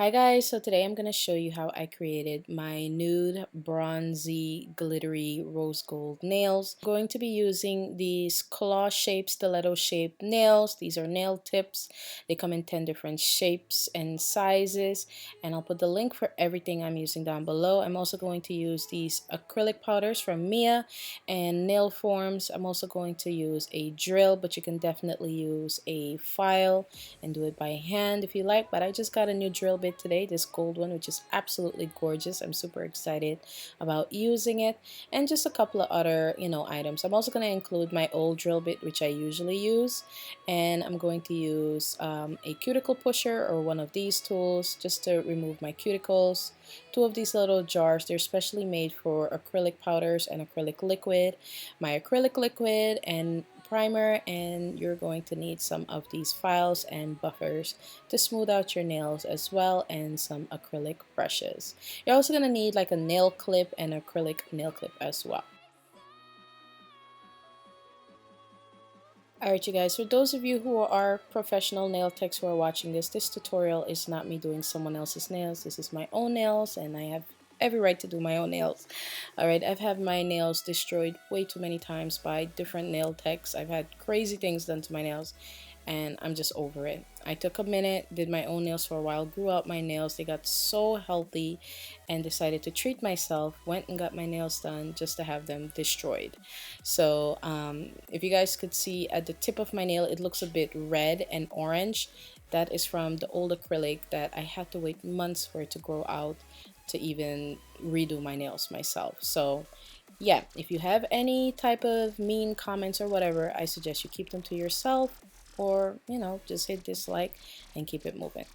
Hi guys, so today I'm going to show you how I created my nude bronzy glittery rose gold nails. I'm going to be using these claw shaped stiletto shaped nails. These are nail tips. They come in 10 different shapes and sizes, and I'll put the link for everything I'm using down below. I'm also going to use these acrylic powders from Mia and nail forms. I'm also going to use a drill, but you can definitely use a file and do it by hand if you like, but I just got a new drill bit today, this gold one, which is absolutely gorgeous. I'm super excited about using it, and just a couple of other items. I'm also going to include my old drill bit, which I usually use, and I'm going to use a cuticle pusher or one of these tools just to remove my cuticles. Two of these little jars, they're specially made for acrylic powders and acrylic liquid. My acrylic liquid and primer, and you're going to need some of these files and buffers to smooth out your nails as well, and some acrylic brushes. You're also going to need like a nail clip and acrylic nail clip as well. Alright you guys, for those of you who are professional nail techs who are watching this tutorial is not me doing someone else's nails. This is my own nails, and I have every right to do my own nails. Alright, I've had my nails destroyed way too many times by different nail techs. I've had crazy things done to my nails, and I'm just over it. I took a minute, did my own nails for a while, grew out my nails. They got so healthy, and decided to treat myself. Went and got my nails done just to have them destroyed. So if you guys could see at the tip of my nail, it looks a bit red and orange. That is from the old acrylic that I had to wait months for it to grow out to even redo my nails myself. So yeah, if you have any type of mean comments or whatever, I suggest you keep them to yourself, or just hit dislike and keep it moving.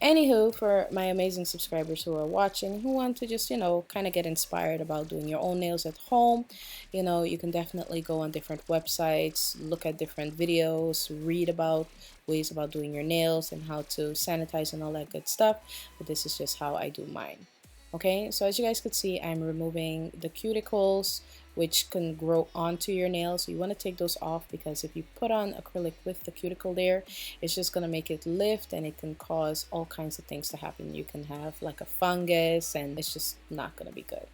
Anywho, for my amazing subscribers who are watching, who want to just kind of get inspired about doing your own nails at home, you can definitely go on different websites, look at different videos, read about ways about doing your nails and how to sanitize and all that good stuff. But this is just how I do mine. Okay, so as you guys could see, I'm removing the cuticles, which can grow onto your nails. So you want to take those off, because if you put on acrylic with the cuticle there, it's just going to make it lift, and it can cause all kinds of things to happen. You can have like a fungus, and it's just not going to be good.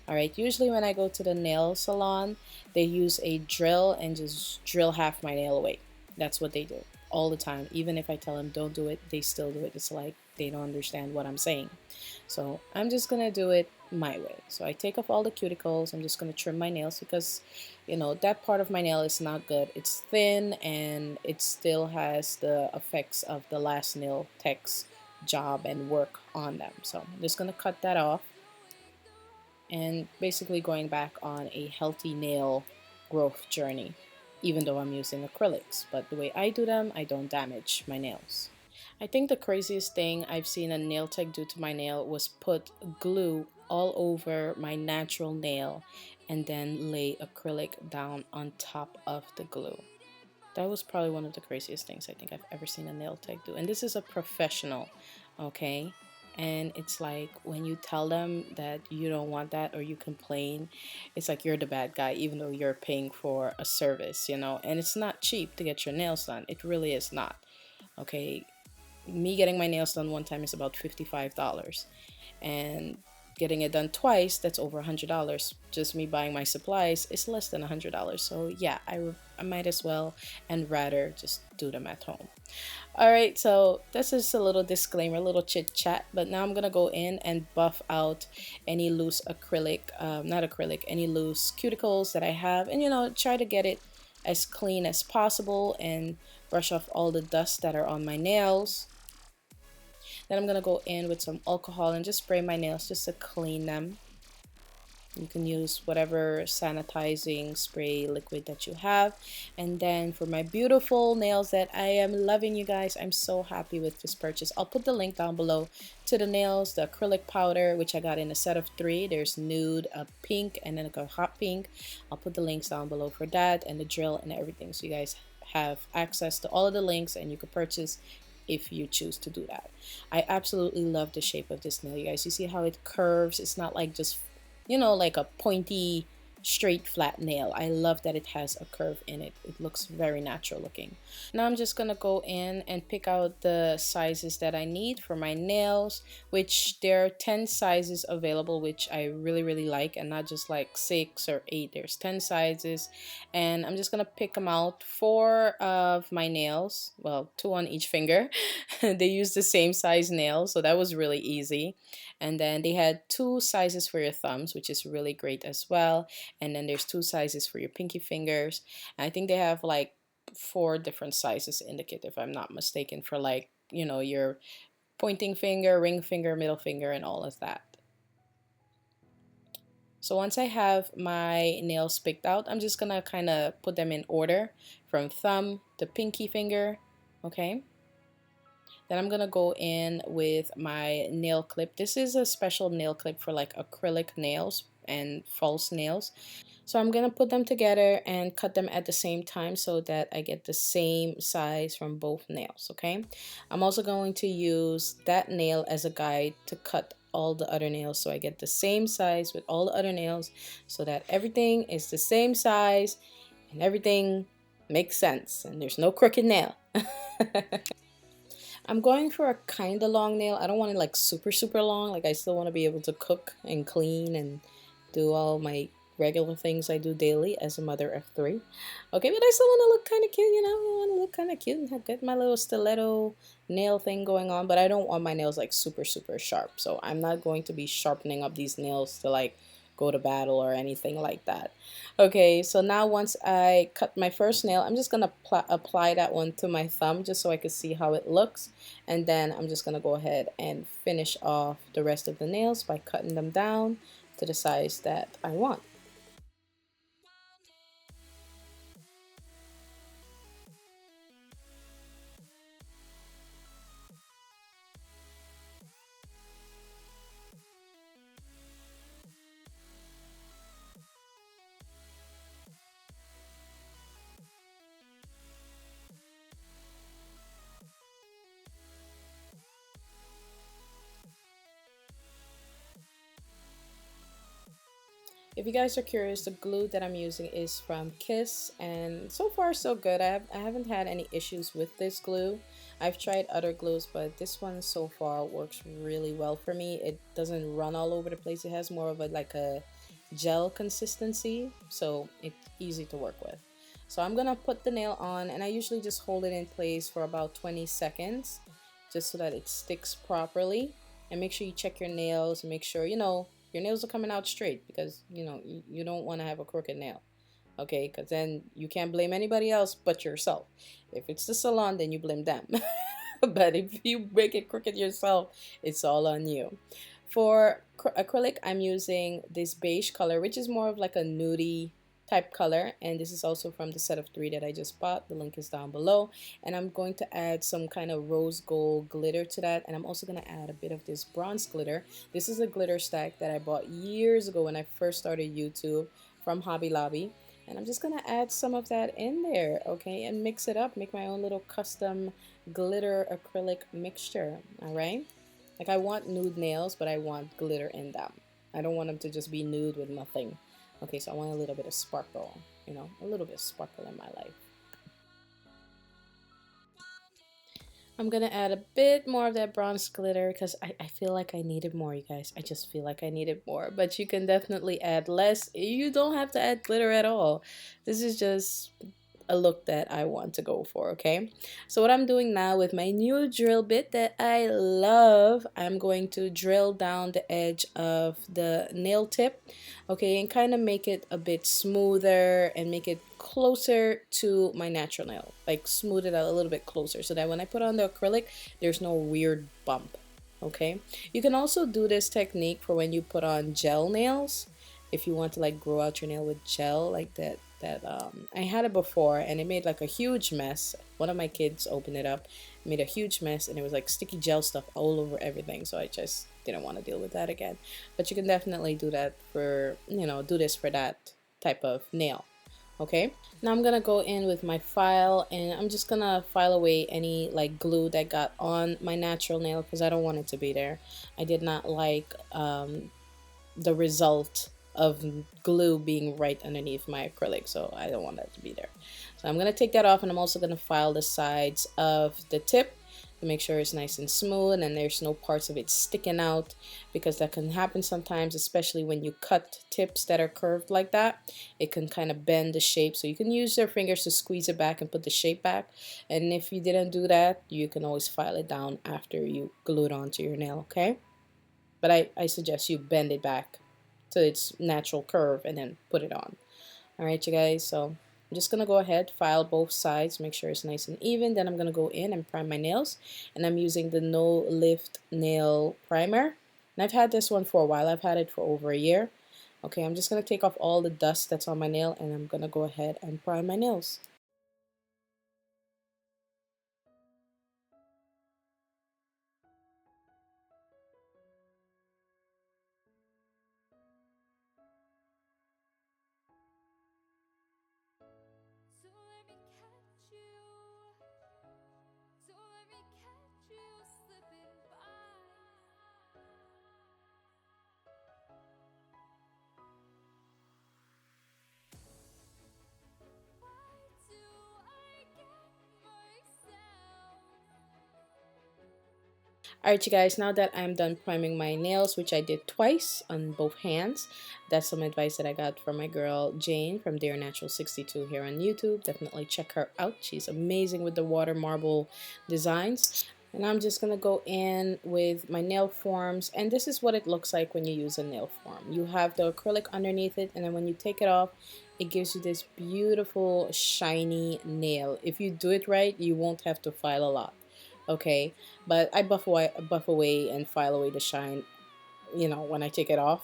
Alright, usually when I go to the nail salon, they use a drill and just drill half my nail away. That's what they do all the time. Even if I tell them don't do it, they still do it. It's like they don't understand what I'm saying. So I'm just gonna do it my way. So I take off all the cuticles. I'm just gonna trim my nails, because that part of my nail is not good. It's thin, and it still has the effects of the last nail tech's job and work on them. So I'm just gonna cut that off, and basically going back on a healthy nail growth journey, even though I'm using acrylics. But the way I do them, I don't damage my nails. I think the craziest thing I've seen a nail tech do to my nail was put glue all over my natural nail and then lay acrylic down on top of the glue. That was probably one of the craziest things I think I've ever seen a nail tech do. And this is a professional, okay? And it's like when you tell them that you don't want that, or you complain, it's like you're the bad guy, even though you're paying for a service, And it's not cheap to get your nails done. It really is not, okay? Me getting my nails done one time is about $55, and getting it done twice, that's over $100. Just me buying my supplies is less than $100. So yeah, I might as well and rather just do them at home. Alright, so this is a little disclaimer, a little chit chat, but now I'm gonna go in and buff out any loose acrylic, any loose cuticles that I have, and try to get it as clean as possible and brush off all the dust that are on my nails. Then I'm going to go in with some alcohol and just spray my nails just to clean them. You can use whatever sanitizing spray liquid that you have. And then for my beautiful nails that I am loving, you guys, I'm so happy with this purchase. I'll put the link down below to the nails, the acrylic powder, which I got in a set of 3. There's nude, a pink, and then a hot pink. I'll put the links down below for that, and the drill and everything, so you guys have access to all of the links, and you can purchase if you choose to do that. I absolutely love the shape of this nail, you guys. You see how it curves? It's not like just like a pointy straight flat nail. I love that it has a curve in it. It looks very natural looking. Now I'm just gonna go in and pick out the sizes that I need for my nails, which there are 10 sizes available, which I really like, and not just like 6 or 8. There's 10 sizes, and I'm just gonna pick them out. 4 of my nails, well, 2 on each finger, they use the same size nail, so that was really easy. And then they had 2 sizes for your thumbs, which is really great as well. And then there's 2 sizes for your pinky fingers. And I think they have like 4 different sizes indicated, if I'm not mistaken, for like, you know, your pointing finger, ring finger, middle finger, and all of that. So once I have my nails picked out, I'm just gonna kind of put them in order from thumb to pinky finger, okay? Then I'm gonna go in with my nail clip. This is a special nail clip for like acrylic nails and false nails. So I'm gonna put them together and cut them at the same time so that I get the same size from both nails, okay? I'm also going to use that nail as a guide to cut all the other nails so I get the same size with all the other nails so that everything is the same size and everything makes sense and there's no crooked nail. I'm going for a kind of long nail. I don't want it like super long. Like I still want to be able to cook and clean and do all my regular things I do daily as a mother of 3. Okay, but I still want to look kind of cute, you know. I want to look kind of cute and have get my little stiletto nail thing going on, but I don't want my nails like super sharp. So I'm not going to be sharpening up these nails to like go to battle or anything like that. Okay, so now once I cut my first nail, I'm just gonna apply that one to my thumb just so I can see how it looks, and then I'm just gonna go ahead and finish off the rest of the nails by cutting them down to the size that I want. If you guys are curious, the glue that I'm using is from Kiss, and so far so good. I haven't had any issues with this glue. I've tried other glues, but this one so far works really well for me. It doesn't run all over the place. It has more of a like a gel consistency, so it's easy to work with. So I'm gonna put the nail on, and I usually just hold it in place for about 20 seconds just so that it sticks properly. And make sure you check your nails and make sure, you know, your nails are coming out straight, because you know you don't want to have a crooked nail, okay? Because then you can't blame anybody else but yourself. If it's the salon, then you blame them. But if you make it crooked yourself, it's all on you. For acrylic, I'm using this beige color, which is more of like a nudie type color, and this is also from the set of 3 that I just bought. The link is down below. And I'm going to add some kind of rose gold glitter to that, and I'm also going to add a bit of this bronze glitter. This is a glitter stack that I bought years ago when I first started YouTube from Hobby Lobby, and I'm just going to add some of that in there, okay, and mix it up, make my own little custom glitter acrylic mixture. All right, like I want nude nails, but I want glitter in them. I don't want them to just be nude with nothing. Okay, so I want a little bit of sparkle, you know, a little bit of sparkle in my life. I'm gonna add a bit more of that bronze glitter because I feel like I needed more, you guys. I just feel like I needed more, but you can definitely add less. You don't have to add glitter at all. This is just a look that I want to go for, okay? So what I'm doing now with my new drill bit that I love, I'm going to drill down the edge of the nail tip, okay, and kind of make it a bit smoother and make it closer to my natural nail, like smooth it out a little bit closer so that when I put on the acrylic, there's no weird bump, okay? You can also do this technique for when you put on gel nails, if you want to like grow out your nail with gel like that. I had it before and it made like a huge mess. One of my kids opened it up, made a huge mess, and it was like sticky gel stuff all over everything, so I just didn't want to deal with that again. But you can definitely do that for, you know, do this for that type of nail, okay? Now I'm gonna go in with my file and I'm just gonna file away any like glue that got on my natural nail because I don't want it to be there. I did not like the result of glue being right underneath my acrylic, so I don't want that to be there. So I'm going to take that off, and I'm also going to file the sides of the tip to make sure it's nice and smooth and there's no parts of it sticking out, because that can happen sometimes, especially when you cut tips that are curved like that. It can kind of bend the shape, so you can use your fingers to squeeze it back and put the shape back. And if you didn't do that, you can always file it down after you glue it onto your nail, okay? But I suggest you bend it back to its natural curve and then put it on. Alright, you guys, so I'm just going to go ahead, file both sides, make sure it's nice and even. Then I'm going to go in and prime my nails. And I'm using the No Lift Nail Primer. And I've had this one for a while. I've had it for over a year. Okay, I'm just going to take off all the dust that's on my nail, and I'm going to go ahead and prime my nails. Alright, you guys, now that I'm done priming my nails, which I did twice on both hands, that's some advice that I got from my girl Jane from Dear Natural 62 here on YouTube. Definitely check her out. She's amazing with the water marble designs. And I'm just going to go in with my nail forms, and this is what it looks like when you use a nail form. You have the acrylic underneath it, and then when you take it off, it gives you this beautiful shiny nail. If you do it right, you won't have to file a lot. Okay, but I buff away and file away the shine, you know, when I take it off.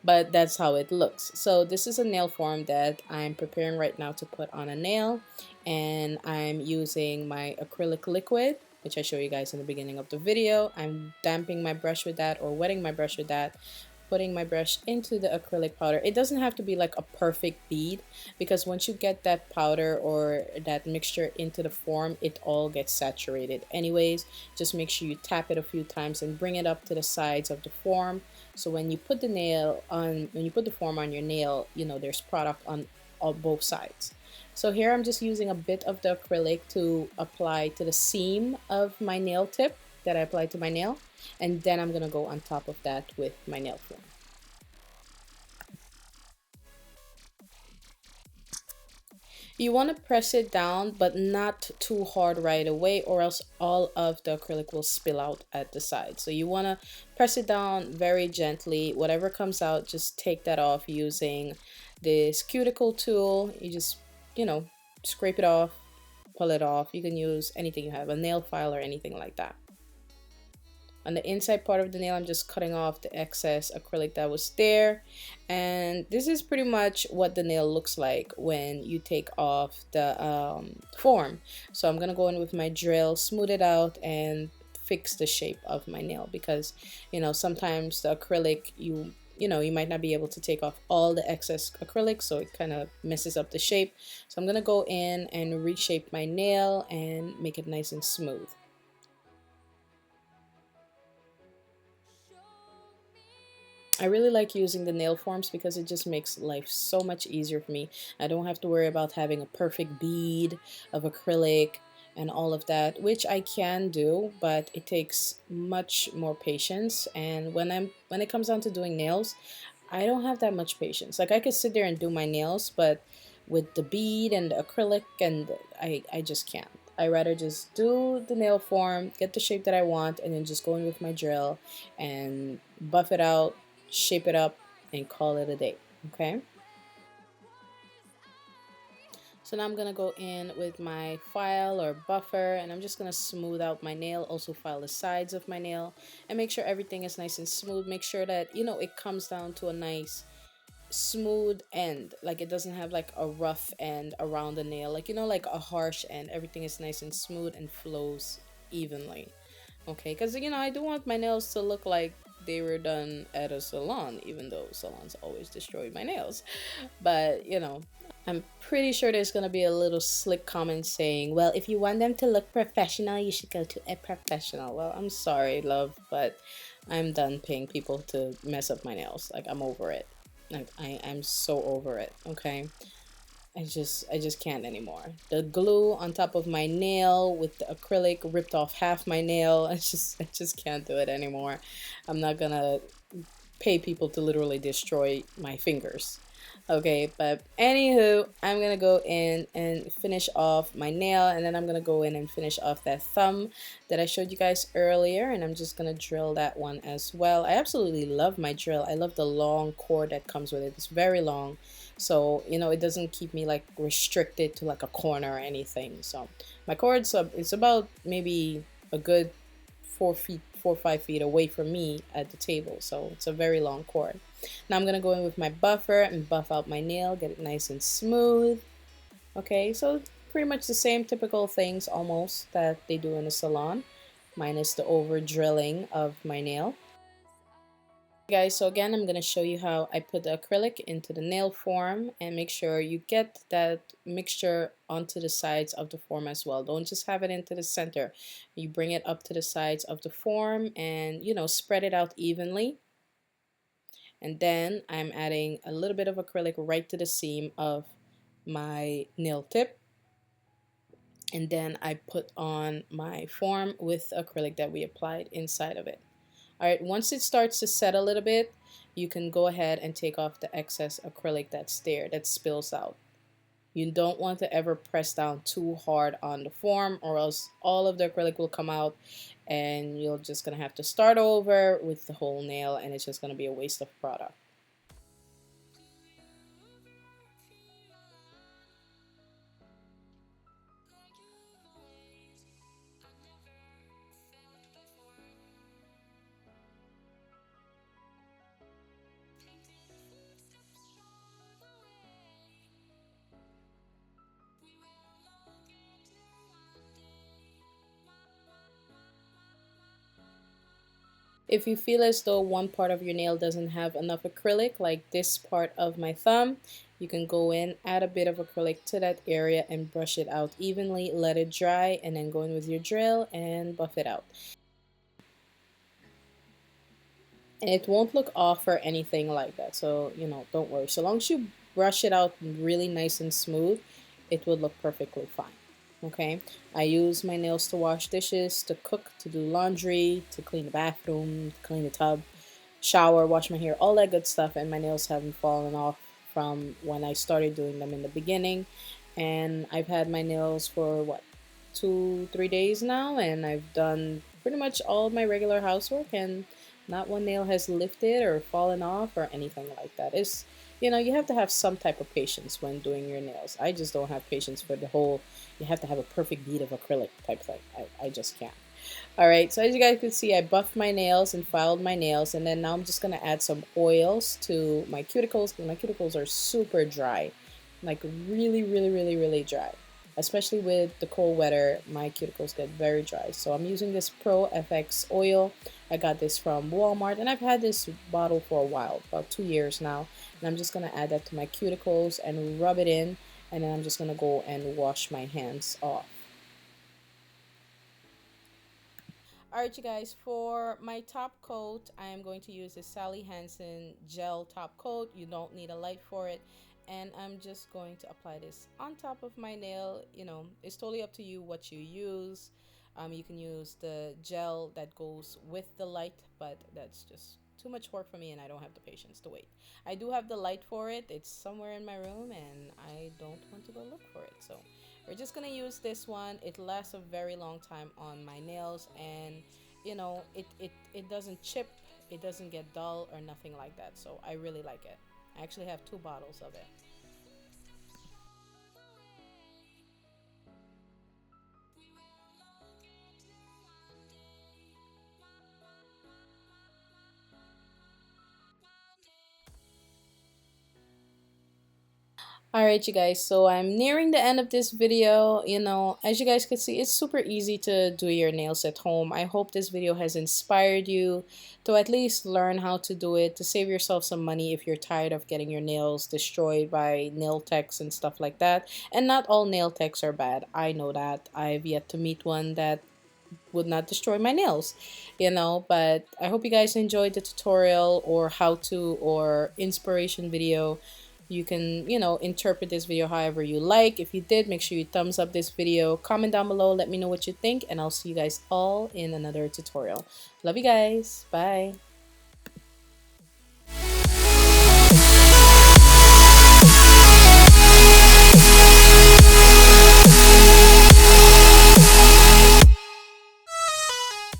But that's how it looks. So this is a nail form that I'm preparing right now to put on a nail, and I'm using my acrylic liquid, which I show you guys in the beginning of the video. I'm damping my brush with that, or wetting my brush with that, putting my brush into the acrylic powder. It doesn't have to be like a perfect bead, because once you get that powder or that mixture into the form, it all gets saturated anyways. Just make sure you tap it a few times and bring it up to the sides of the form, so when you put the form on your nail, you know there's product on both sides. So here I'm just using a bit of the acrylic to apply to the seam of my nail tip that I applied to my nail, and then I'm gonna go on top of that with my nail form. You want to press it down, but not too hard right away, or else all of the acrylic will spill out at the side. So you want to press it down very gently. Whatever comes out, just take that off using this cuticle tool. You just, you know, scrape it off, pull it off. You can use anything you have, a nail file or anything like that. On the inside part of the nail, I'm just cutting off the excess acrylic that was there. And this is pretty much what the nail looks like when you take off the form. So I'm gonna go in with my drill, smooth it out, and fix the shape of my nail, because you know sometimes the acrylic, you know you might not be able to take off all the excess acrylic, so it kind of messes up the shape. So I'm gonna go in and reshape my nail and make it nice and smooth. I really like using the nail forms because it just makes life so much easier for me. I don't have to worry about having a perfect bead of acrylic and all of that, which I can do, but it takes much more patience. And when it comes down to doing nails, I don't have that much patience. Like I could sit there and do my nails, but with the bead and the acrylic, and I just can't. I rather just do the nail form, get the shape that I want, and then just go in with my drill and buff it out, shape it up, and call it a day. Okay, so now I'm gonna go in with my file or buffer, and I'm just gonna smooth out my nail, also file the sides of my nail, and make sure everything is nice and smooth. Make sure that you know it comes down to a nice smooth end, like it doesn't have like a rough end around the nail, like you know, like a harsh end. Everything is nice and smooth and flows evenly. Okay, because you know I do want my nails to look like they were done at a salon, even though salons always destroy my nails. But you know, I'm pretty sure there's gonna be a little slick comment saying, well, if you want them to look professional, you should go to a professional. Well, I'm sorry, love, but I'm done paying people to mess up my nails. Like, I'm over it. I'm so over it. Okay. I just can't anymore. The glue on top of my nail with the acrylic ripped off half my nail. I just can't do it anymore. I'm not gonna pay people to literally destroy my fingers. Okay, but anywho, I'm gonna go in and finish off my nail, and then I'm gonna go in and finish off that thumb that I showed you guys earlier, and I'm just gonna drill that one as well. I absolutely love my drill. I love the long cord that comes with it. It's very long, so you know it doesn't keep me like restricted to like a corner or anything. So my cord's it's about maybe a good 4 feet, 4 or 5 feet away from me at the table, so it's a very long cord. Now I'm gonna go in with my buffer and buff out my nail, get it nice and smooth. Okay, so pretty much the same typical things almost that they do in a salon, minus the over drilling of my nail. Guys, so again, I'm going to show you how I put the acrylic into the nail form, and make sure you get that mixture onto the sides of the form as well. Don't just have it into the center. You bring it up to the sides of the form and, you know, spread it out evenly. And then I'm adding a little bit of acrylic right to the seam of my nail tip. And then I put on my form with acrylic that we applied inside of it. Alright, once it starts to set a little bit, you can go ahead and take off the excess acrylic that's there, that spills out. You don't want to ever press down too hard on the form, or else all of the acrylic will come out and you're just going to have to start over with the whole nail, and it's just going to be a waste of product. If you feel as though one part of your nail doesn't have enough acrylic, like this part of my thumb, you can go in, add a bit of acrylic to that area and brush it out evenly, let it dry, and then go in with your drill and buff it out. And it won't look off or anything like that, so you know, don't worry. So long as you brush it out really nice and smooth, it will look perfectly fine. Okay, I use my nails to wash dishes, to cook, to do laundry, to clean the bathroom, to clean the tub, shower, wash my hair, all that good stuff, and my nails haven't fallen off from when I started doing them in the beginning. And I've had my nails for what, 2 3 days now, and I've done pretty much all of my regular housework, and not one nail has lifted or fallen off or anything like that. It's, you know, you have to have some type of patience when doing your nails. I just don't have patience for the whole, you have to have a perfect bead of acrylic type thing. I just can't. Alright, so as you guys can see, I buffed my nails and filed my nails, and then now I'm just going to add some oils to my cuticles, because my cuticles are super dry. Like really, really, really, really dry. Especially with the cold weather, my cuticles get very dry. So I'm using this Pro FX oil. I got this from Walmart, and I've had this bottle for a while, about 2 years now. And I'm just going to add that to my cuticles and rub it in, and then I'm just going to go and wash my hands off. Alright, you guys, for my top coat, I am going to use the Sally Hansen gel top coat. You don't need a light for it. And I'm just going to apply this on top of my nail. You know, it's totally up to you what you use. You can use the gel that goes with the light, but that's just too much work for me, and I don't have the patience to wait. I do have the light for it. It's somewhere in my room, and I don't want to go look for it. So we're just gonna use this one. It lasts a very long time on my nails, and you know, it doesn't chip, it doesn't get dull or nothing like that. So I really like it. I actually have 2 bottles of it. Alright, you guys, so I'm nearing the end of this video. You know, as you guys can see, it's super easy to do your nails at home. I hope this video has inspired you to at least learn how to do it, to save yourself some money if you're tired of getting your nails destroyed by nail techs and stuff like that. And not all nail techs are bad. I know that. I've yet to meet one that would not destroy my nails, you know. But I hope you guys enjoyed the tutorial or how to or inspiration video. You can, you know, interpret this video however you like. If you did, make sure you thumbs up this video, comment down below, let me know what you think, and I'll see you guys all in another tutorial. Love you guys. Bye.